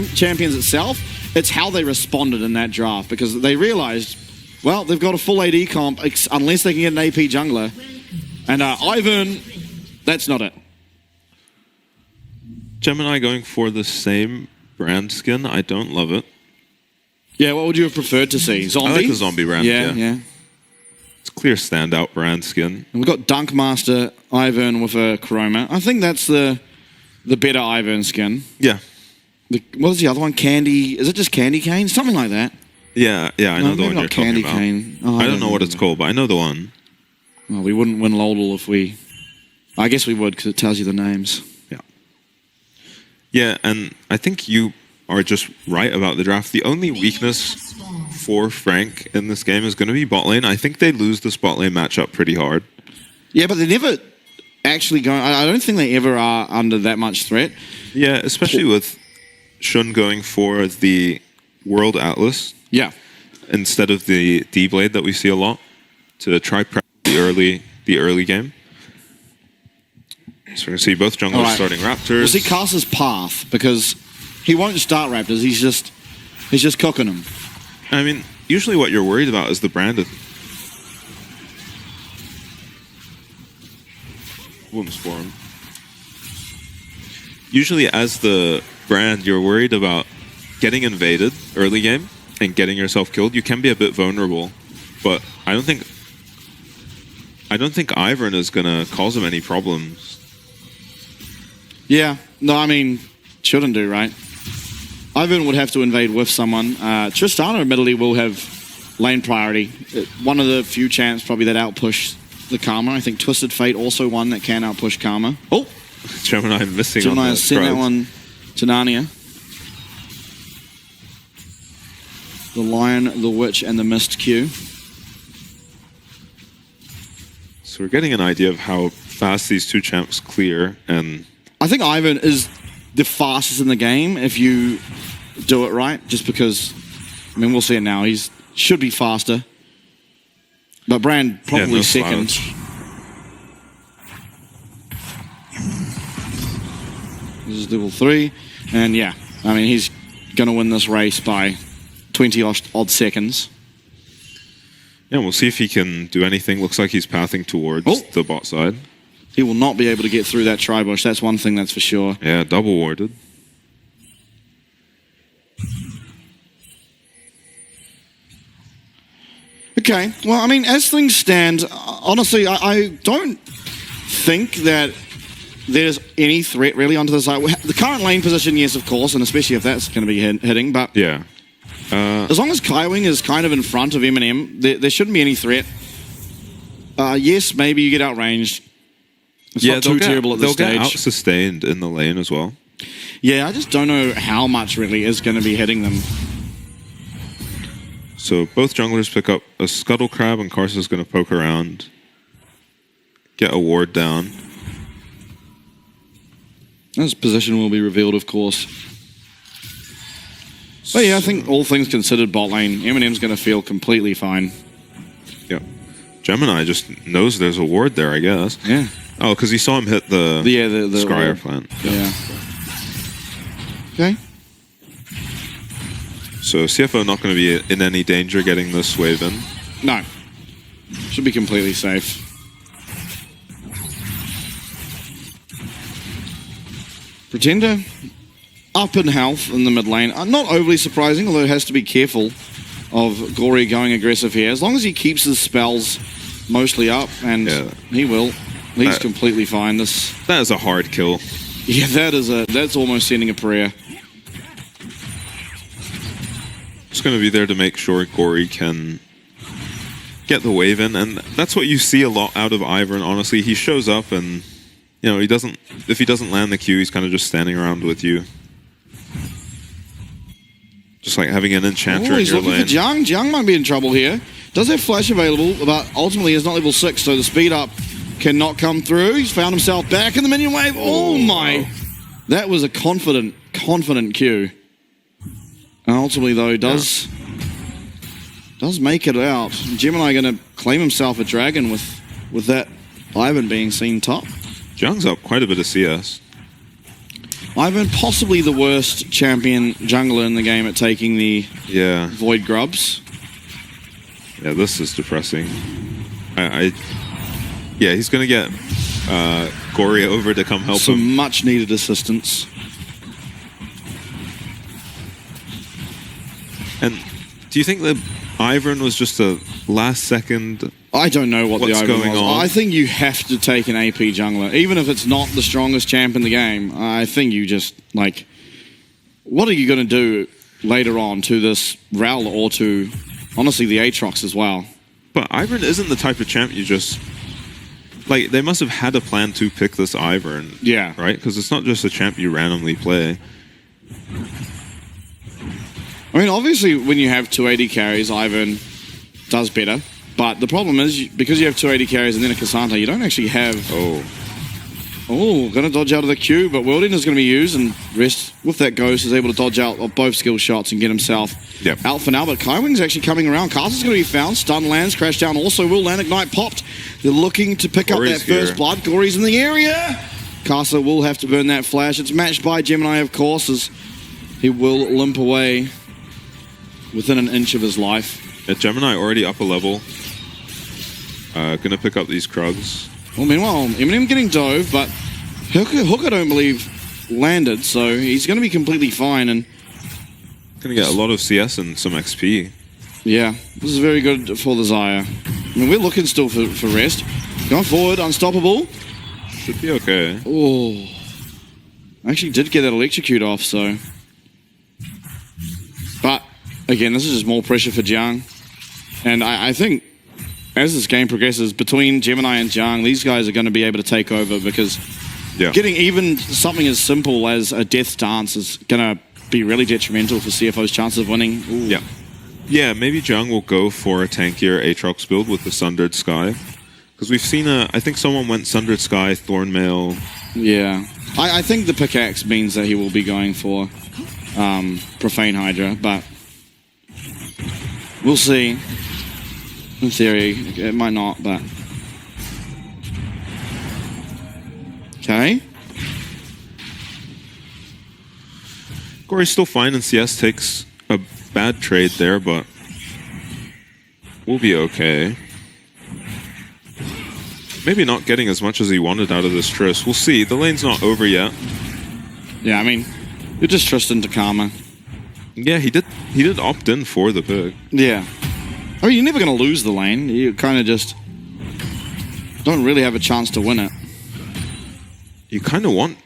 champions itself. It's how they responded in that draft, because they realized, well, they've got a full AD comp unless they can get an AP jungler. And Ivern, that's not it. Gemini going for the same brand skin. I don't love it. Yeah, what would you have preferred to see? Zombie? I like the zombie brand. Yeah. It's a clear standout brand skin. And we've got Dunkmaster Ivern with a Chroma. I think that's the better Ivern skin. Yeah. What is the other one? Candy? Is it just Candy Cane? Something like that. Yeah, I know the one you're Candy talking about. Cane. Oh, I don't know what it's called, but I know the one. Well, we wouldn't win LOL if we... I guess we would, because it tells you the names. Yeah. Yeah, and I think you are just right about the draft. The only weakness for Frank in this game is going to be bot lane. I think they lose the spot lane matchup pretty hard. Yeah, but they never actually go... I don't think they ever are under that much threat. Yeah, especially with Shun going for the World Atlas. Yeah. Instead of the D-Blade that we see a lot, to try prep the early game. So we're going to see both junglers starting Raptors. We'll see Caster's path, because he won't start Raptors, he's just cooking them. I mean, usually what you're worried about is the brand of... Women's Forum. Usually as the brand, you're worried about getting invaded early game and getting yourself killed. You can be a bit vulnerable, but I don't think Ivern is going to cause him any problems. Yeah. No, I mean, shouldn't do, right? Ivern would have to invade with someone. Tristana, admittedly, will have lane priority. One of the few champs probably that outpush the Karma. I think Twisted Fate also one that can outpush Karma. Oh! Gemini missing Gemini on the has sent that one to Narnia. The Lion, the Witch, and the Mist Q. So we're getting an idea of how fast these two champs clear, and I think Ivern is the fastest in the game if you do it right, just because, I mean, we'll see it now. He should be faster. But Brand probably second. Slouch. This is level 3. And yeah, I mean, he's going to win this race by 20 odd seconds. Yeah, we'll see if he can do anything. Looks like he's pathing towards the bot side. He will not be able to get through that tri-bush. That's one thing that's for sure. Yeah, double warded. Okay, well, I mean, as things stand, honestly, I don't think that there's any threat really onto the side. The current lane position, yes, of course, and especially if that's going to be hitting, but yeah. As long as Kaiwing is kind of in front of Eminem, there shouldn't be any threat. Yes, maybe you get outranged. It's not too terrible at this stage. They'll get out-sustained in the lane as well. Yeah, I just don't know how much really is going to be hitting them. So both junglers pick up a Scuttle Crab, and Karsa's going to poke around, get a ward down. His position will be revealed, of course. But yeah, I think all things considered, bot lane, Eminem's going to feel completely fine. Yeah. Gemini just knows there's a ward there, I guess. Yeah. Oh, because he saw him hit the Scryer plant. Yeah. Okay. So CFO not going to be in any danger getting this wave in? No. Should be completely safe. Pretender, up in health in the mid lane. Not overly surprising, although it has to be careful of Gory going aggressive here. As long as he keeps his spells mostly up, and he will. He's completely fine. That is a hard kill. Yeah, that's almost sending a prayer. Just going to be there to make sure Gory can get the wave in, and that's what you see a lot out of Ivern, honestly. He shows up and, you know, if he doesn't land the Q, he's kind of just standing around with you. Just like having an enchanter in he's your looking lane. for Jiang. Jiang might be in trouble here. Does have flash available, but ultimately he's not level 6, so the speed up cannot come through. He's found himself back in the minion wave. Oh my! Wow. That was a confident Q. And ultimately, though, does make it out. Gemini going to claim himself a dragon with that Ivern being seen top. Jiang's up quite a bit of CS. Ivan, possibly the worst champion jungler in the game at taking the Yeah. Void Grubs. Yeah, this is depressing. Yeah, he's gonna get Gory over to come help him. Some much needed assistance. And do you think that Ivern was just a last second? I don't know what What's the Ivan going was. on? I think you have to take an AP jungler, even if it's not the strongest champ in the game. I think you just, like, what are you going to do later on to this Rowler or to, honestly, the Aatrox as well? But Ivern isn't the type of champ you just... Like, they must have had a plan to pick this Ivern. Yeah. Right? Because it's not just a champ you randomly play. I mean, obviously, when you have 280 carries, Ivan does better. But the problem is, because you have 280 carries and then a Cassandra, you don't actually have... Oh, going to dodge out of the queue, but Wilding is going to be used, and Rest, with that Ghost, is able to dodge out of both skill shots and get himself out for now. But Kaiwing's actually coming around. Castle's going to be found. Stun lands, crash down. Also, will land Ignite popped. They're looking to pick up that first blood. Gory's in the area. Castle will have to burn that flash. It's matched by Gemini, of course, as he will limp away within an inch of his life. Yeah, Gemini already up a level. Gonna pick up these Krugs. Well, meanwhile, Eminem getting dove, but Hook, I don't believe, landed, so he's going to be completely fine. And Gonna get a lot of CS and some XP. yeah, this is very good for the Xayah. I mean, we're looking still for Rest. Going forward, unstoppable. Should be okay. Oh, I actually did get that electrocute off, so. But, again, this is just more pressure for Jiang. And I think, as this game progresses, between Gemini and Jiang, these guys are going to be able to take over because getting even something as simple as a Death Dance is going to be really detrimental for CFO's chances of winning. Ooh. Yeah, maybe Jiang will go for a tankier Aatrox build with the Sundered Sky. Because we've seen I think someone went Sundered Sky, Thornmail. Yeah. I think the pickaxe means that he will be going for Profane Hydra, but we'll see. In theory, it might not, but... Okay. Gory's still fine, and CS takes a bad trade there, but we'll be okay. Maybe not getting as much as he wanted out of this Triss. We'll see. The lane's not over yet. Yeah, I mean, you're just trusting to Karma. Yeah, he did opt in for the pick. Yeah. I mean, you're never going to lose the lane. You kind of just don't really have a chance to win it. You kind of want...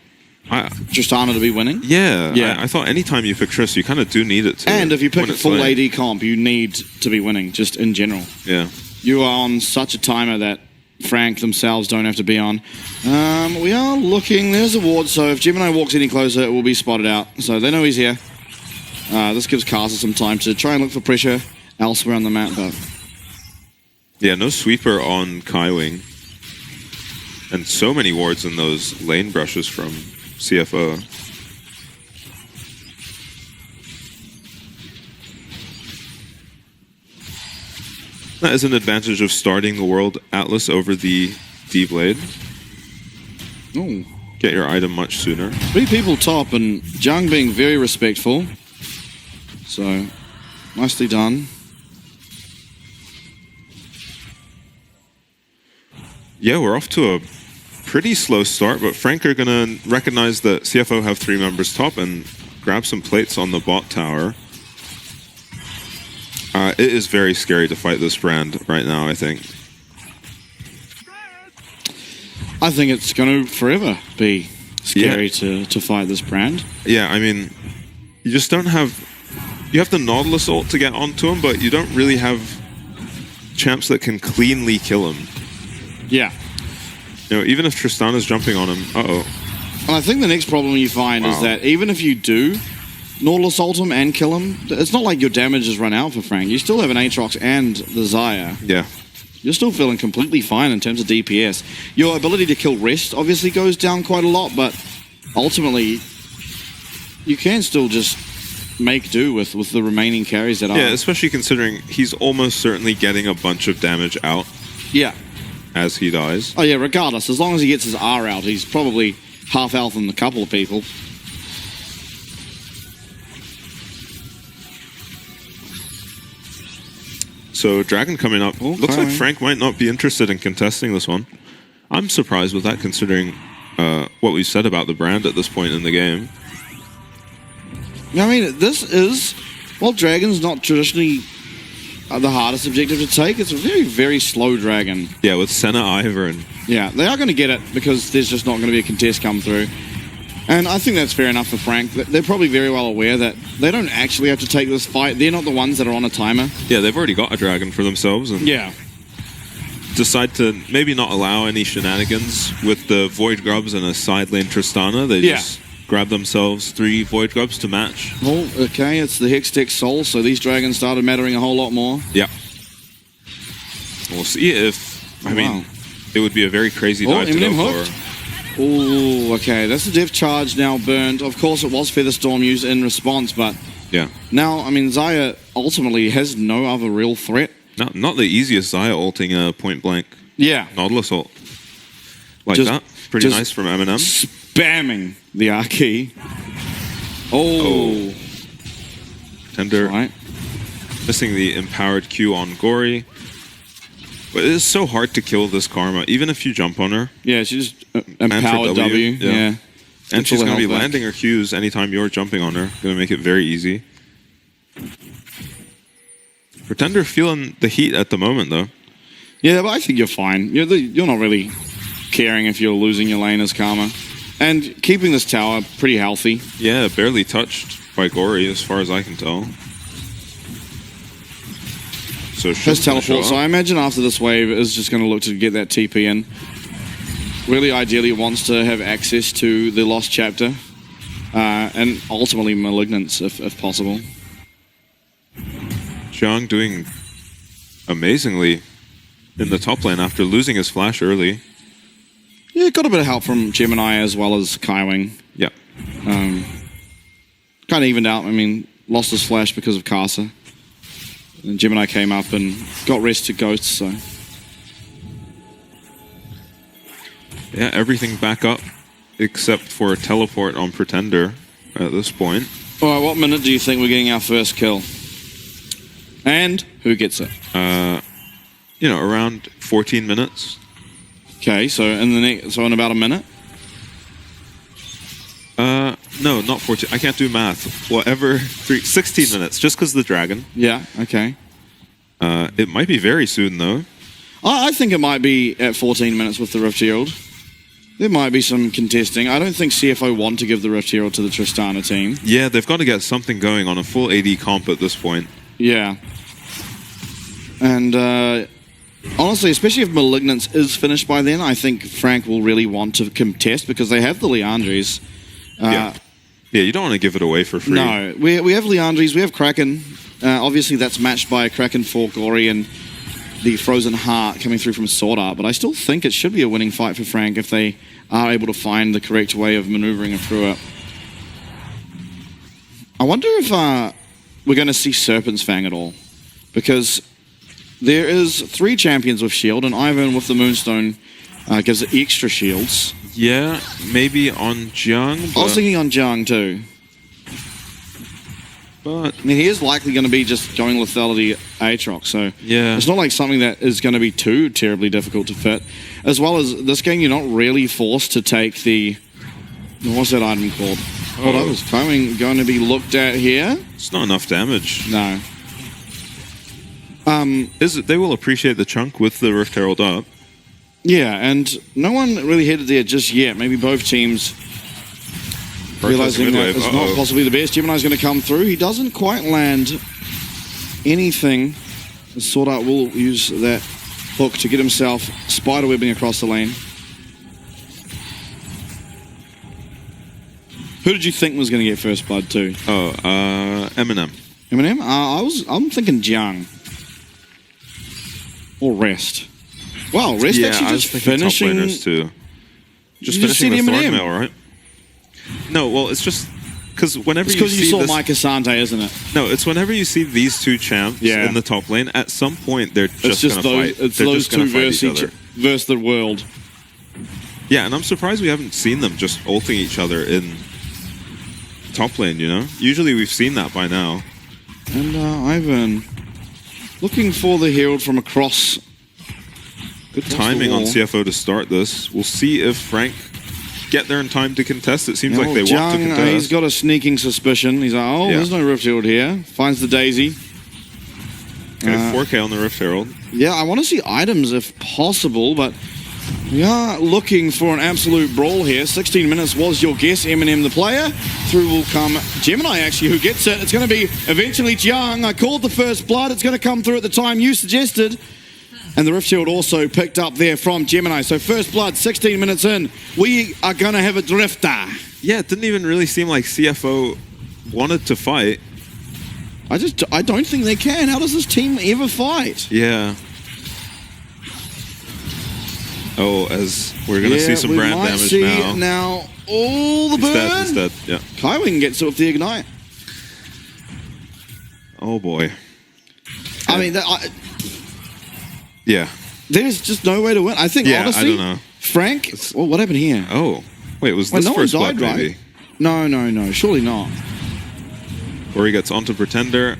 Tristana to be winning? Yeah. I thought anytime you pick Triss, you kind of do need it to. And if you pick a full AD comp, you need to be winning, just in general. Yeah. You are on such a timer that Frank themselves don't have to be on. We are looking. There's a ward, so if Gemini walks any closer, it will be spotted out. So they know he's here. This gives Castle some time to try and look for pressure elsewhere on the map, but... Yeah, no sweeper on Kaiwing. And so many wards in those lane brushes from CFO. That is an advantage of starting the World Atlas over the D-Blade. Ooh. Get your item much sooner. 3 people top, and Jiang being very respectful. So, nicely done. Yeah, we're off to a pretty slow start, but Frank are going to recognize that CFO have 3 members top and grab some plates on the bot tower. It is very scary to fight this brand right now, I think. I think it's going to forever be scary to fight this brand. Yeah, I mean, you just don't have... You have the Nautilus ult to get onto him, but you don't really have champs that can cleanly kill him. Yeah. You know, even if Tristana's jumping on him, And I think the next problem you find is that even if you do Nautilus ult him and kill him, it's not like your damage has run out for Frank. You still have an Aatrox and the Xayah. Yeah. You're still feeling completely fine in terms of DPS. Your ability to kill Rest obviously goes down quite a lot, but ultimately you can still just make do with the remaining carries that are. Yeah, especially considering he's almost certainly getting a bunch of damage out. Yeah. As he dies. Oh yeah, regardless, as long as he gets his R out, he's probably half health in a couple of people. So Dragon coming up. Okay. Looks like Frank might not be interested in contesting this one. I'm surprised with that, considering what we said about the brand at this point in the game. I mean, this is... Well, Dragon's not traditionally the hardest objective to take. It's a very, very slow Dragon. Yeah, with Senna, Ivor, and... Yeah, they are going to get it because there's just not going to be a contest come through. And I think that's fair enough for Frank. They're probably very well aware that they don't actually have to take this fight. They're not the ones that are on a timer. Yeah, they've already got a Dragon for themselves. And Yeah. decide to maybe not allow any shenanigans with the Void Grubs and a side lane Tristana. They just grab themselves 3 Void Grubs to match. Oh, okay, it's the Hextech Soul, so these Dragons started mattering a whole lot more. Yeah. We'll see if... I mean, it would be a very crazy dive to Eminem go hooked. for. Oh, okay, that's the Death Charge now burned. Of course, it was Featherstorm used in response, but Yeah. now, I mean, Xayah ultimately has no other real threat. Not the easiest Xayah ulting a point-blank Yeah. Nautilus ult. Like Just- that. Pretty just- nice from Eminem. Spamming the R key. Oh. Tender Right. missing the empowered Q on Gory. But it is so hard to kill this Karma, even if you jump on her. Yeah, she just for empowered W. Yeah. Yeah. And she's Pull going to the be health back. landing her Qs anytime you're jumping on her. Going to make it very easy. Pretender feeling the heat at the moment, though. Yeah, but I think you're fine. You're not really caring if you're losing your lane as Karma. And keeping this tower pretty healthy. Yeah, barely touched by Gory, as far as I can tell. So Has she's gonna teleport, show so up. I imagine after this wave is just going to look to get that TP in. Really, ideally, wants to have access to the Lost Chapter. And ultimately Malignance, if possible. Jiang doing amazingly in the top lane after losing his flash early. Yeah, got a bit of help from Gemini as well as Kaiwing. Yeah. Kind of evened out. I mean, lost his flash because of Casa. And Gemini came up and got rest to Ghosts, so... Yeah, everything back up except for a teleport on Pretender at this point. Alright, what minute do you think we're getting our first kill? And who gets it? You know, around 14 minutes. Okay, so in about a minute? No, not 14. I can't do math. Whatever. 16 minutes, just because the dragon. Yeah, okay. It might be very soon, though. I think it might be at 14 minutes with the Rift Herald. There might be some contesting. I don't think CFO want to give the Rift Herald to the Tristana team. Yeah, they've got to get something going on a full AD comp at this point. Yeah. And honestly, especially if Malignance is finished by then, I think Frank will really want to contest because they have the Leandries. Yeah, you don't want to give it away for free. No, we have Leandries, we have Kraken. Obviously, that's matched by Kraken for Gory and the Frozen Heart coming through from Sword Art, but I still think it should be a winning fight for Frank if they are able to find the correct way of maneuvering through it. I wonder if we're going to see Serpent's Fang at all, because there is 3 champions with shield, and Ivan with the Moonstone gives it extra shields. Yeah, maybe on Jiang, I was thinking on Jiang too. but I mean, he is likely going to be just going lethality Aatrox, so yeah. it's not like something that is going to be too terribly difficult to fit. As well as this game, you're not really forced to take the... What's that item called? Oh, that was going to be looked at here. It's not enough damage. No. They will appreciate the chunk with the Rift Herald up. Yeah, and no one really headed there just yet. Maybe both teams realizing that it's not possibly the best. Gemini's going to come through. He doesn't quite land anything. The Sword Art will use that hook to get himself spiderwebbing across the lane. Who did you think was going to get first blood too? Eminem. Eminem? I'm thinking Jiang. Or Rest. Wow, Rest actually I was just thinking finishing... top laners too. Just You just finishing the said Eminem. Thornmail, right? No, well, it's just because whenever It's you because you see saw this, Mike Asante, isn't it? no, it's whenever you see these 2 champs Yeah. in the top lane. At some point, they're It's just just gonna those, fight. it's They're those just gonna two fight versus each other. versus the world. Yeah, and I'm surprised we haven't seen them just ulting each other in top lane. You know, usually we've seen that by now. And Ivan Looking for the Herald from across. Good timing on CFO to start this. We'll see if Frank get there in time to contest. It seems like they want to contest. He's got a sneaking suspicion. He's like, oh, there's no Rift Herald here. Finds the Daisy. Okay, 4K on the Rift Herald. Yeah, I want to see items if possible, but we are looking for an absolute brawl here. 16 minutes was your guess, Eminem the player. Through will come Gemini, actually, who gets it. It's going to be eventually Jiang. I called the first blood. It's going to come through at the time you suggested. And the Rift Shield also picked up there from Gemini. So first blood, 16 minutes in. We are going to have a drifter. Yeah, it didn't even really seem like CFO wanted to fight. I don't think they can. How does this team ever fight? Yeah. Oh, as we're going to see some brand damage now. All the burn. He's dead, yeah. Kaiwing gets it with the Ignite. Oh, boy. I mean, yeah. There's just no way to win. I think, honestly, I don't know. Frank, well, what happened here? Oh, wait, was this first blood, maybe? Right? No, surely not. Or he gets onto Pretender.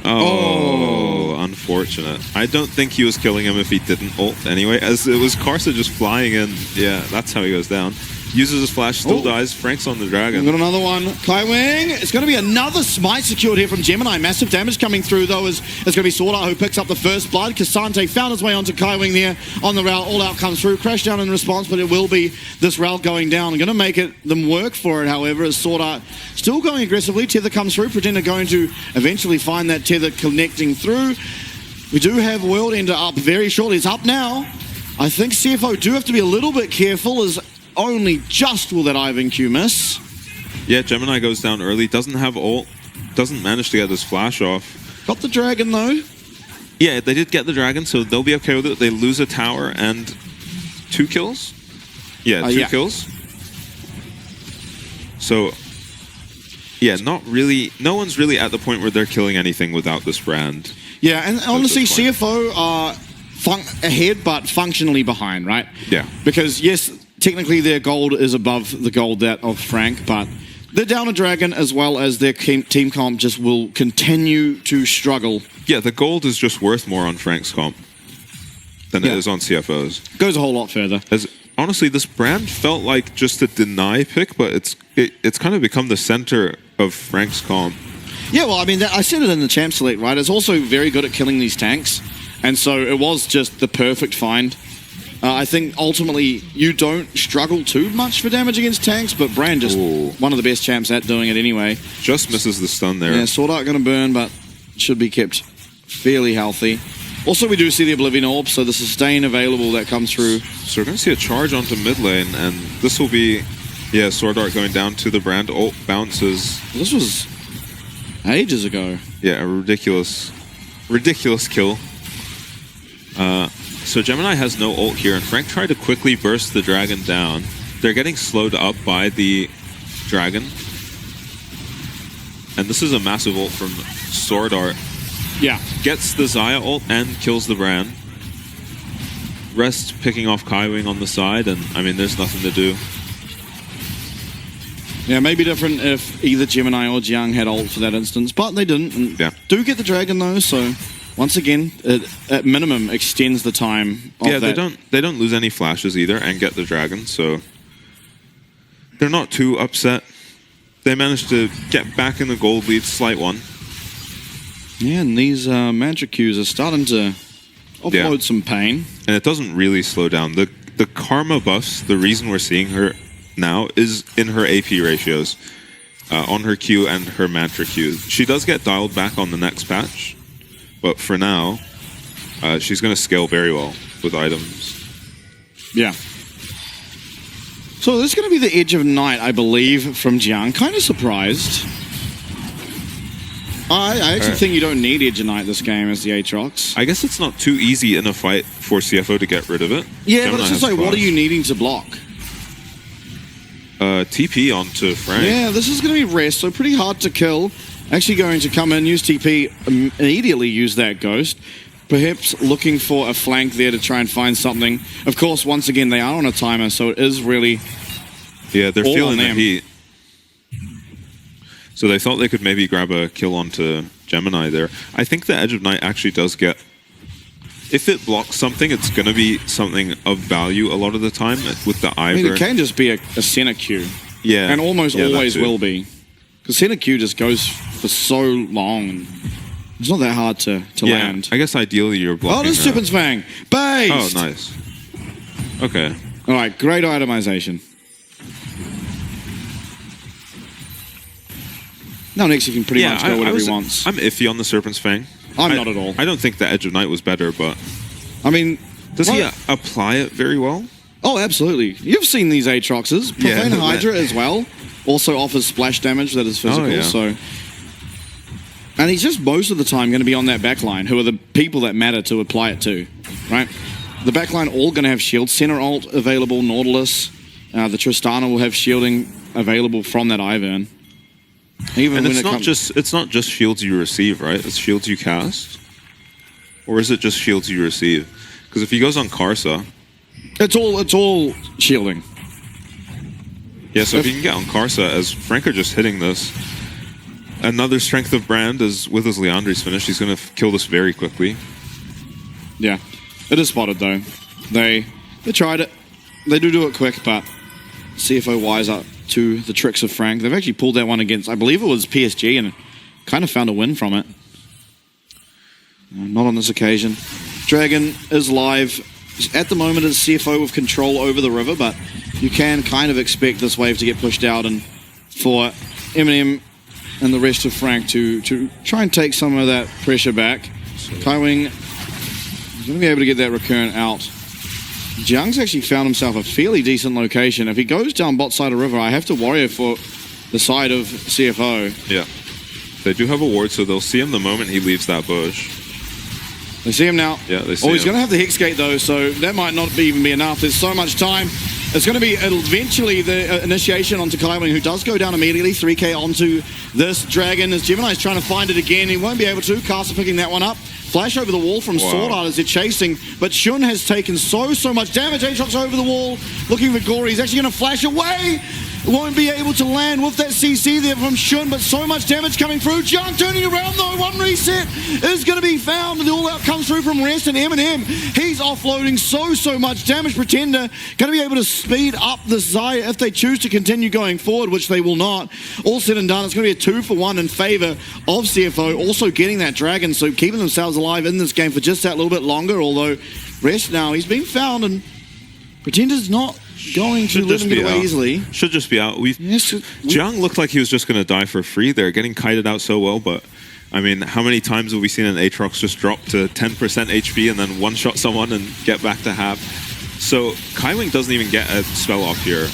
Oh, unfortunate. I don't think he was killing him if he didn't ult anyway, as it was Karsa just flying in. Yeah, that's how he goes down. Uses his flash, still dies. Frank's on the dragon. We've got another one. Kaiwing. It's going to be another smite secured here from Gemini. Massive damage coming through, though, as it's going to be Sword Art who picks up the first blood. Kasante found his way onto Kaiwing there on the route. All out comes through. Crash down in response, but it will be this route going down. Going to make them work for it, however, as Sword Art still going aggressively. Tether comes through. Pretender going to eventually find that Tether connecting through. We do have World Ender up very shortly. It's up now. I think CFO do have to be a little bit careful, as only just will that Ivan Q miss. Yeah, Gemini goes down early, doesn't have ult, doesn't manage to get his flash off. Got the dragon though. Yeah, they did get the dragon, so they'll be okay with it. They lose a tower and 2 kills? Yeah, 2 kills. So, yeah, not really, no one's really at the point where they're killing anything without this brand. Yeah, and honestly, CFO are ahead, but functionally behind, right? Yeah. Because, yes, technically their gold is above the gold that of Frank, but they're down a dragon, as well as their team comp just will continue to struggle. Yeah, the gold is just worth more on Frank's comp than it is on CFO's. Goes a whole lot further. As honestly, this brand felt like just a deny pick, but it's kind of become the center of Frank's comp. Yeah, well, I mean, I said it in the Champ Select, right? It's also very good at killing these tanks, and so it was just the perfect find. I think ultimately you don't struggle too much for damage against tanks, but Brand just one of the best champs at doing it anyway. Just misses the stun there. Yeah, Sword Art going to burn, but should be kept fairly healthy. Also, we do see the Oblivion Orb, so the sustain available that comes through. So we're going to see a charge onto mid lane, and this will be, yeah, Sword Art going down to the Brand. Ult bounces. This was ages ago. Yeah, a ridiculous kill. So Gemini has no ult here, and Frank tried to quickly burst the dragon down. They're getting slowed up by the dragon. And this is a massive ult from Sword Art. Yeah. Gets the Xayah ult and kills the brand. Rest picking off Kaiwing on the side, and I mean, there's nothing to do. Yeah, maybe different if either Gemini or Jiang had ult for that instance, but they didn't. And do get the dragon though, so once again, it at minimum extends the time of that. they don't lose any flashes either and get the dragon, so they're not too upset. They managed to get back in the gold lead, slight one. Yeah, and these magic Qs are starting to offload some pain. And it doesn't really slow down. The karma buffs, the reason we're seeing her now is in her AP ratios. On her Q and her mantra Q. She does get dialed back on the next patch, but for now, she's going to scale very well with items. Yeah. So this is going to be the Edge of Night, I believe, from Jiang. Kind of surprised. I actually think you don't need Edge of Night this game as the Aatrox. I guess it's not too easy in a fight for CFO to get rid of it. Yeah, but it's just like, what are you needing to block? TP onto Frank. Yeah, this is going to be rest, so pretty hard to kill. Actually going to come in, use TP, immediately use that Ghost. Perhaps looking for a flank there to try and find something. Of course, once again, they are on a timer, so it is really they're feeling the heat. So they thought they could maybe grab a kill onto Gemini there. I think the Edge of Night actually does get... If it blocks something, it's going to be something of value a lot of the time with the Ivern. I mean, it can just be a center Q. Yeah. And almost always will be. Because center Q just goes for so long. And it's not that hard to land. I guess ideally you're blocking... Oh, there's Serpent's Fang! Based! Oh, nice. Okay. All right, great itemization. Now Nix can pretty much go whatever he wants. I'm iffy on the Serpent's Fang. I'm not at all. I don't think the Edge of Night was better, but... I mean... Does he apply it very well? Oh, absolutely. You've seen these Aatroxes. Profane Hydra as well. Also offers splash damage that is physical, so... And he's just most of the time going to be on that backline, who are the people that matter to apply it to, right? The backline all going to have shield. Center ult available, Nautilus. The Tristana will have shielding available from that Ivern. Even and when it's not just shields you receive, right? It's shields you cast? Or is it just shields you receive? Because if he goes on Karsa... It's all shielding. Yeah, so if he can get on Karsa, as Frank are just hitting this, another strength of Brand is with his Leandri's finish. He's going to kill this very quickly. Yeah. It is spotted, though. They tried it. They do it quick, but CFO wise up to the tricks of Frank. They've actually pulled that one against, I believe it was PSG, and kind of found a win from it. Not on this occasion. Dragon is live. At the moment, it's CFO with control over the river, but you can kind of expect this wave to get pushed out and for Eminem and the rest of Frank to try and take some of that pressure back. Kaiwing is going to be able to get that recurrent out. Jiang's actually found himself a fairly decent location. If he goes down bot side of river, I have to worry for the side of CFO. Yeah. They do have a ward, so they'll see him the moment he leaves that bush. They see him now. Yeah, they see him. Oh, he's going to have the Hex Gate, though, so that might not even be enough. There's so much time. It's going to be eventually the initiation onto Kaiwing, who does go down immediately. 3k onto this Dragon as Gemini's trying to find it again. He won't be able to. Caster picking that one up. Flash over the wall from Sword Art as they're chasing, but Shun has taken so much damage. Aatrox over the wall, looking for Gory. He's actually going to flash away. Won't be able to land with that CC there from Shun, but so much damage coming through. Jiang turning around though. One reset is going to be found, and the all-out comes through from Rest, and Eminem, he's offloading so much damage. Pretender going to be able to speed up the Xayah if they choose to continue going forward, which they will not. All said and done, it's going to be a 2-for-1 in favor of CFO, also getting that Dragon, so keeping themselves alive in this game for just that little bit longer, although Rest now, he's been found, and Pretender's not going to let him get away easily. Should just be out. Jiang looked like he was just going to die for free there, getting kited out so well, but I mean, how many times have we seen an Aatrox just drop to 10% HP and then one-shot someone and get back to half? So Kaiwing doesn't even get a spell off here.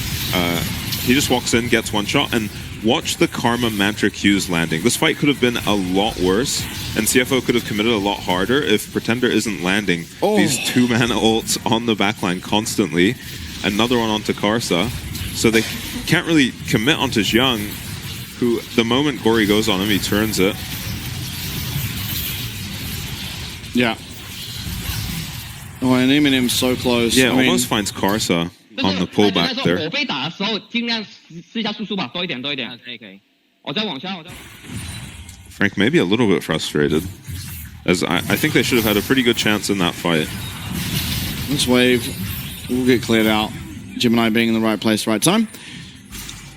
He just walks in, gets one shot, and watch the Karma Mantra Q's landing. This fight could have been a lot worse, and CFO could have committed a lot harder if Pretender isn't landing these two-man ults on the backline constantly. Another one onto Karsa. So they can't really commit onto Jiang, who, the moment Gory goes on him, he turns it. Yeah. Oh, and Eminem's so close. Yeah, almost finds Karsa on the pullback there. Frank may be a little bit frustrated, as I think they should have had a pretty good chance in that fight. This wave will get cleared out. Gemini being in the right place, right time.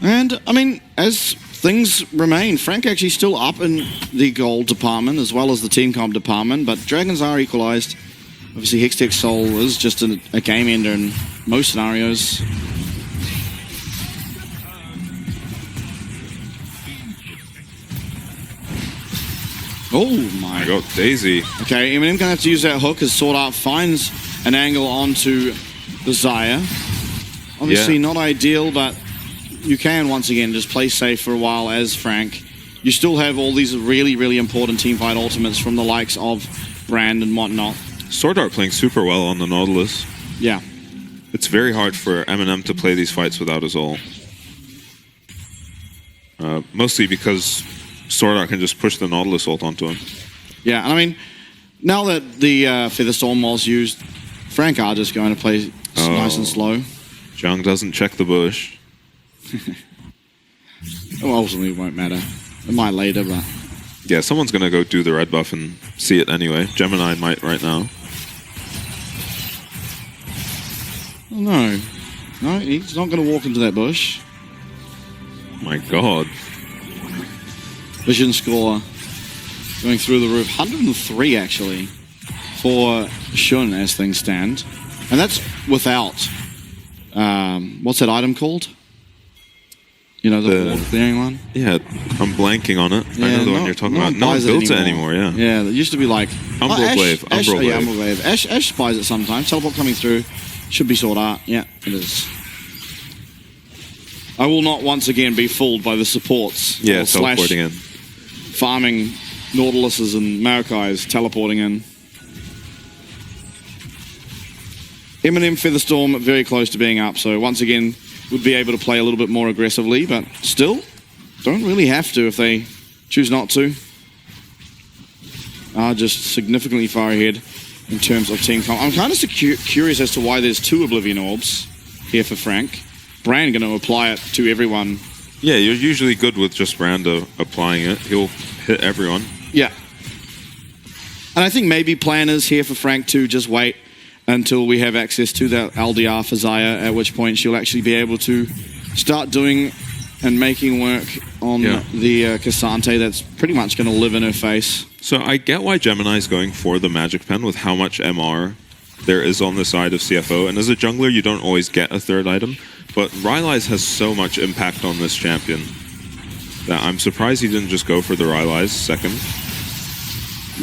And, I mean, as things remain, Frank actually still up in the gold department as well as the team comp department, but Dragons are equalized. Obviously, Hextech Soul is just a game ender in most scenarios. Oh my God, Daisy. Okay, Eminem gonna have to use that hook as Sword Art finds an angle onto the Xayah. Obviously not ideal, but you can once again just play safe for a while as Frank. You still have all these really important teamfight ultimates from the likes of Brand and whatnot. Sword Art playing super well on the Nautilus. Yeah. It's very hard for Eminem to play these fights without his ult. Mostly because Sword Art can just push the Nautilus ult onto him. Yeah, and I mean, now that the Featherstorm was used, Frank are just going to play nice and slow. Jiang doesn't check the bush. Well, ultimately, it won't matter. It might later, but... Yeah, someone's going to go do the red buff and see it anyway. Gemini might right now. No. No, he's not going to walk into that bush. My God. Vision score going through the roof. 103, actually, for Shun as things stand. And that's without... what's that item called? You know, the water clearing one? Yeah, I'm blanking on it. Yeah, I know the one you're talking about. No one builds it anymore, yeah. Yeah, it used to be like... Umbral Glaive. Yeah, Umbral Glaive. Ash buys it sometimes. Teleport coming through. Should be Sword Art. Yeah, it is. I will not once again be fooled by the supports. Yeah, teleporting in. Farming Nautiluses and Maracais teleporting in. Eminem Featherstorm very close to being up, so once again would be able to play a little bit more aggressively, but still don't really have to if they choose not to. Are just significantly far ahead in terms of team comp. I'm kind of curious as to why there's 2 Oblivion Orbs here for Frank. Brand going to apply it to everyone. Yeah, you're usually good with just Brand applying it. He'll hit everyone. Yeah. And I think maybe plan is here for Frank to just wait until we have access to that LDR for Zaya, at which point she'll actually be able to start doing and making work on the Cassante that's pretty much going to live in her face. So I get why Gemini's going for the Magic Pen with how much MR there is on the side of CFO, and as a jungler you don't always get a 3rd item, but Rylai's has so much impact on this champion that I'm surprised he didn't just go for the Rylai's 2nd.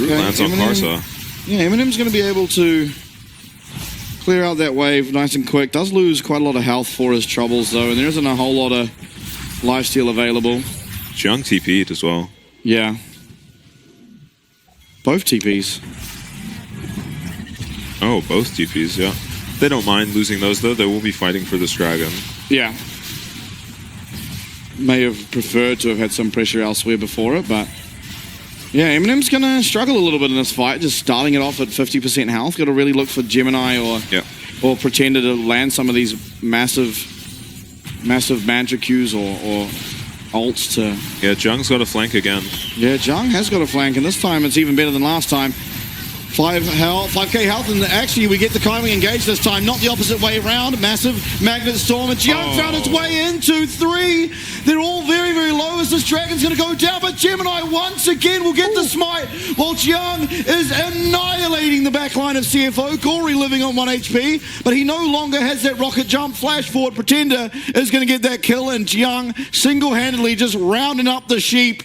Lands on Karsa. Yeah, Eminem's going to be able to clear out that wave nice and quick. Does lose quite a lot of health for his troubles, though, and there isn't a whole lot of lifesteal available. Jiang TP'd as well. Yeah. Both TPs. Oh, both TPs, yeah. They don't mind losing those, though. They will be fighting for this dragon. Yeah. May have preferred to have had some pressure elsewhere before it, but... Yeah, Eminem's going to struggle a little bit in this fight, just starting it off at 50% health. Got to really look for Gemini or Pretender to land some of these massive mantra Qs or ults to... Yeah, Jung's got a flank again. Yeah, Jung has got a flank, and this time it's even better than last time. 5k health, and actually we get the Kaiwing engaged this time, not the opposite way around. Massive Magnet Storm, and Jiang found its way into 3. They're all very, very low as this dragon's going to go down, but Gemini once again will get the smite, while Jiang is annihilating the backline of CFO. Gory living on 1 HP, but he no longer has that rocket jump. Flash forward, Pretender is going to get that kill, and Jiang single-handedly just rounding up the sheep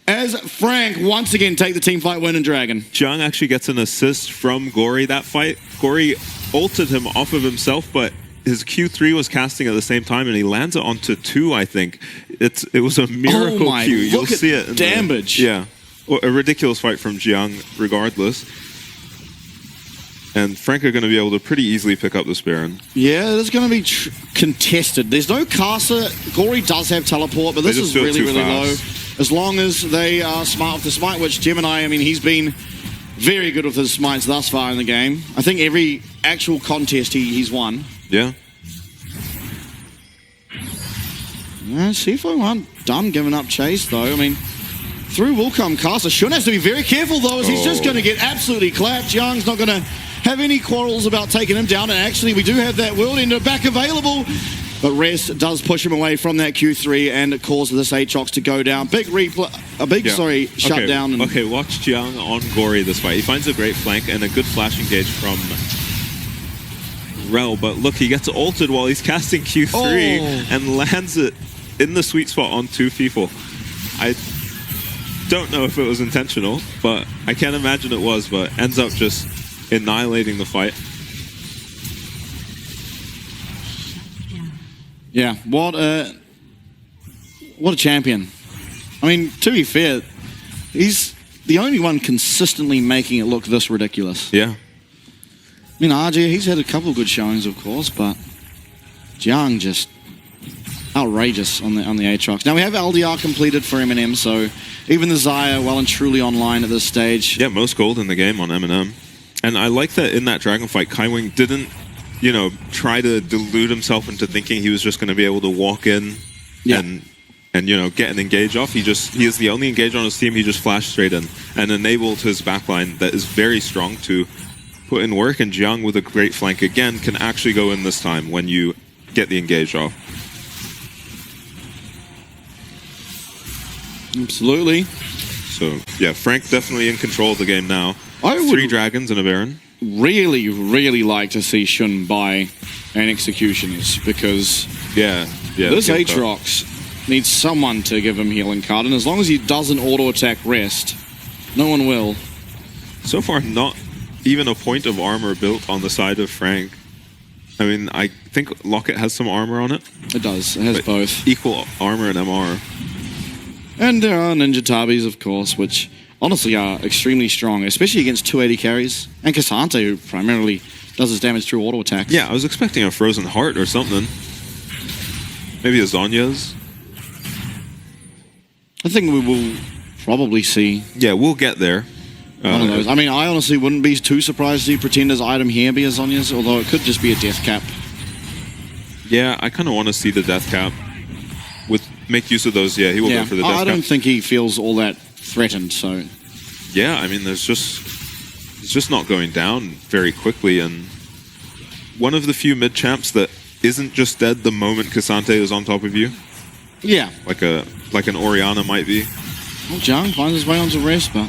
as Frank once again take the team fight win in Dragon. Jiang actually gets an assist from Gory that fight. Gory ulted him off of himself, but his Q3 was casting at the same time, and he lands it onto 2, I think. It was a miracle Q. You'll see it. In damage. Yeah. Well, a ridiculous fight from Jiang, regardless. And Frank are going to be able to pretty easily pick up this Baron. Yeah, it's going to be contested. There's no Karsa. Gory does have teleport, but this is really, really low. As long as they are smart with the smite, which Gemini, I mean, he's been very good with his smites thus far in the game. I think every actual contest he's won. Yeah. CFO aren't done giving up chase, though. I mean, through will come Karsa. Shun has to be very careful, though, as he's just going to get absolutely clapped. Jiang's not going to have any quarrels about taking him down, and actually we do have that World Ender back available. But Rest does push him away from that Q3 and it causes this Aatrox to go down. Big shutdown. And okay, watch Jiang on Gory this fight. He finds a great flank and a good flash engage from Rel, but look, he gets ulted while he's casting Q3 and lands it in the sweet spot on 2 people. I don't know if it was intentional, but I can't imagine it was, but ends up just annihilating the fight. Yeah, what a champion. I mean, to be fair, he's the only one consistently making it look this ridiculous. Yeah. I mean, RJ, he's had a couple of good showings, of course, but Jiang just outrageous on the Aatrox. Now, we have LDR completed for Eminem, so even the Zaya well and truly online at this stage. Yeah, most gold in the game on Eminem. And I like that in that dragon fight, Kaiwing didn't, you know, try to delude himself into thinking he was just going to be able to walk in and get an engage off. He is the only engage on his team. He just flashed straight in and enabled his backline that is very strong to put in work. And Jiang with a great flank again can actually go in this time when you get the engage off. Absolutely. So yeah, Frank definitely in control of the game now. I would 3 dragons and a Baron. really, really like to see Shun buy an Executioners, because this Aatrox needs someone to give him healing card, and as long as he doesn't auto-attack rest, no one will. So far, not even a point of armor built on the side of Frank. I mean, I think Locket has some armor on it. It does. It has both. Equal armor and MR. And there are Ninja Tabis, of course, which honestly are extremely strong, especially against 280 carries. And Cassante, who primarily does his damage through auto attacks. Yeah, I was expecting a Frozen Heart or something. Maybe a Zonya's. I think we will probably see. Yeah, we'll get there. One of those. I mean, I honestly wouldn't be too surprised to see Pretender's item here be a Zonya's, although it could just be a Death Cap. Yeah, I kind of want to see the Death Cap. Make use of those. Yeah, he will go for the Death Cap. I don't think he feels all that threatened, so... Yeah, I mean, it's just not going down very quickly, and one of the few mid-champs that isn't just dead the moment Cassante is on top of you. Yeah. Like an Orianna might be. Well, Jiang finds his way onto rest, but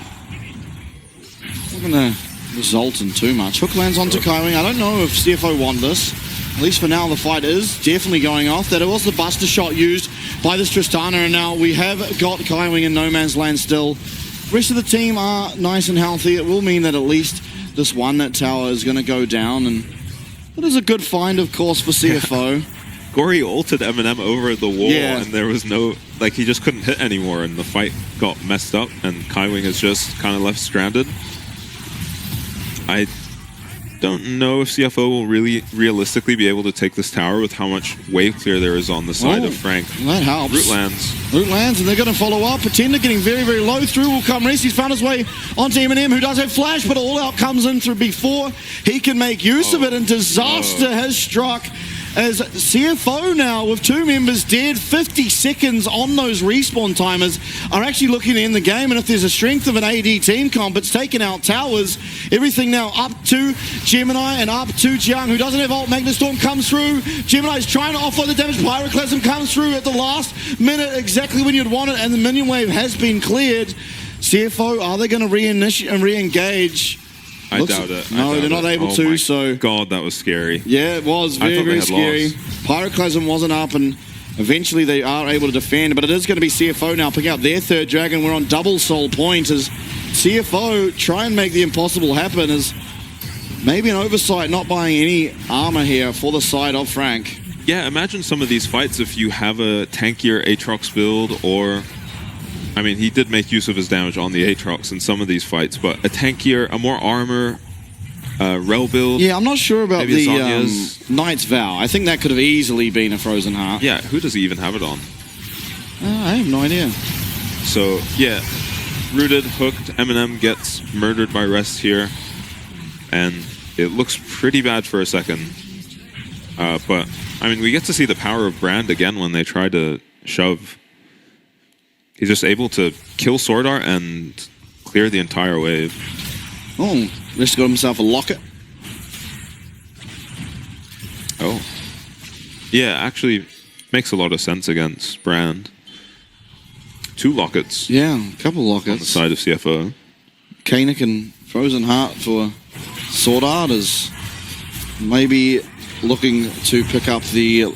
not going to result in too much. Hook lands onto Kaiwing. I don't know if CFO want this. At least for now, the fight is definitely going off. That it was the Buster shot used by this Tristana, and now we have got Kaiwing in no man's land still. Rest of the team are nice and healthy. It will mean that at least this one net tower is going to go down, and it is a good find, of course, for CFO. Gory ulted Eminem over the wall, and there was no... Like, he just couldn't hit anymore, and the fight got messed up, and Kaiwing is just kind of left stranded. I don't know if CFO will really realistically be able to take this tower with how much wave clear there is on the side of Frank. That helps. Root lands. Root lands, and they're going to follow up. Pretender getting very, very low. Through will come rest. He's found his way onto Eminem, who does have flash, but all out comes in through before he can make use of it, and disaster has struck as CFO now, with 2 members dead, 50 seconds on those respawn timers, are actually looking to end the game. And if there's a strength of an AD team comp, it's taken out towers. Everything now up to Gemini and up to Jiang, who doesn't have ult. Magnastorm comes through. Gemini's trying to offload the damage. Pyroclasm comes through at the last minute, exactly when you'd want it, and the minion wave has been cleared. CFO, are they going to re-engage? I doubt it. No, they're not able to, so... God, that was scary. Yeah, it was very, very scary. Pyroclasm wasn't up, and eventually they are able to defend, but it is going to be CFO now picking up their 3rd dragon. We're on double soul point as CFO try and make the impossible happen, as maybe an oversight not buying any armor here for the side of Frank. Yeah, imagine some of these fights if you have a tankier Aatrox build, or... I mean, he did make use of his damage on the Aatrox in some of these fights, but a tankier, a more armor, Rel build. Yeah, I'm not sure about the Knight's Vow. I think that could have easily been a Frozen Heart. Yeah, who does he even have it on? I have no idea. So, yeah, rooted, hooked, Eminem gets murdered by Rest here, and it looks pretty bad for a second. But, I mean, we get to see the power of Brand again when they try to shove. He's just able to kill Sword Art and clear the entire wave. Oh, just got himself a locket. Oh. Yeah, actually makes a lot of sense against Brand. 2 lockets. Yeah, a couple lockets. On the side of CFO. Kanik and Frozen Heart for Sword Art is maybe looking to pick up the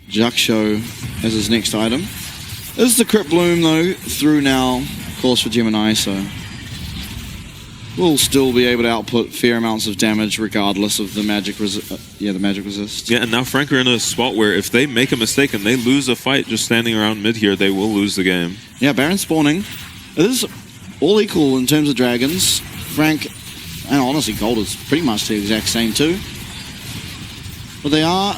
Jaksho as his next item. This is the Crypt Bloom, though, through now, of course, for Gemini, so we'll still be able to output fair amounts of damage regardless of the magic resist. Yeah, and now Frank are in a spot where if they make a mistake and they lose a fight just standing around mid here, they will lose the game. Yeah, Baron spawning. It is all equal in terms of dragons. Frank, and honestly, Gold is pretty much the exact same too. But they are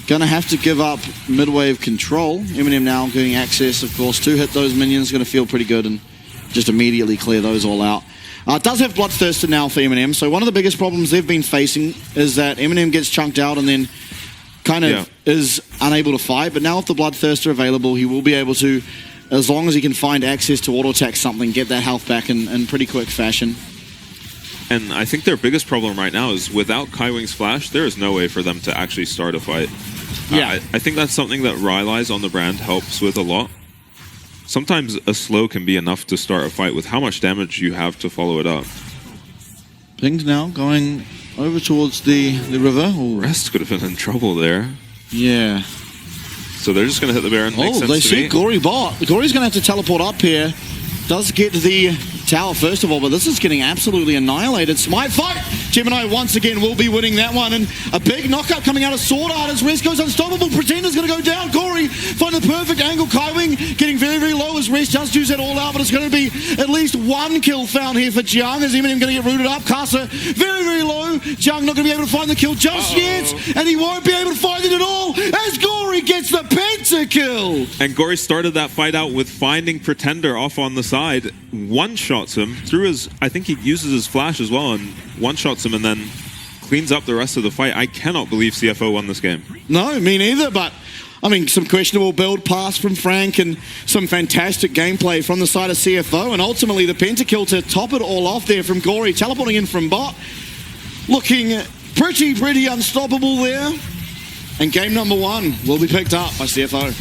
going to have to give up mid-wave control. Eminem now getting access, of course, to hit those minions. Going to feel pretty good and just immediately clear those all out. It does have Bloodthirster now for Eminem, so one of the biggest problems they've been facing is that Eminem gets chunked out and then kind of is unable to fight. But now if the Bloodthirster are available, he will be able to, as long as he can find access to auto-attack something, get that health back in pretty quick fashion. And I think their biggest problem right now is without Kaiwing's flash, there is no way for them to actually start a fight. Yeah. I think that's something that Rylai's on the brand helps with a lot. Sometimes a slow can be enough to start a fight with how much damage you have to follow it up. Pinged now, going over towards the river. Ooh. Rest could have been in trouble there. Yeah. So they're just going to hit the Baron. Makes sense they to see me. Gory bot. Gory's going to have to teleport up here. Does get the tower first of all, but this is getting absolutely annihilated. Smite fight! Gemini once again will be winning that one, and a big knockup coming out of Sword Art as Rest goes unstoppable. Pretender's going to go down. Gory find the perfect angle. Kaiwing getting very, very low as Rest just use that all out, but it's going to be at least one kill found here for Jiang. Is Eminem going to get rooted up? Kasa very, very low. Jiang not going to be able to find the kill just yet, and he won't be able to find it at all as Gory gets the pentakill. And Gory started that fight out with finding Pretender off on the side, one-shots him through his, I think he uses his flash as well, and one-shots him and then cleans up the rest of the fight. I cannot believe CFO won this game. No, me neither, but I mean, some questionable build pass from Frank and some fantastic gameplay from the side of CFO, and ultimately the pentakill to top it all off there from Gory, teleporting in from bot, looking pretty unstoppable there. And game number 1 will be picked up by CFO.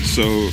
So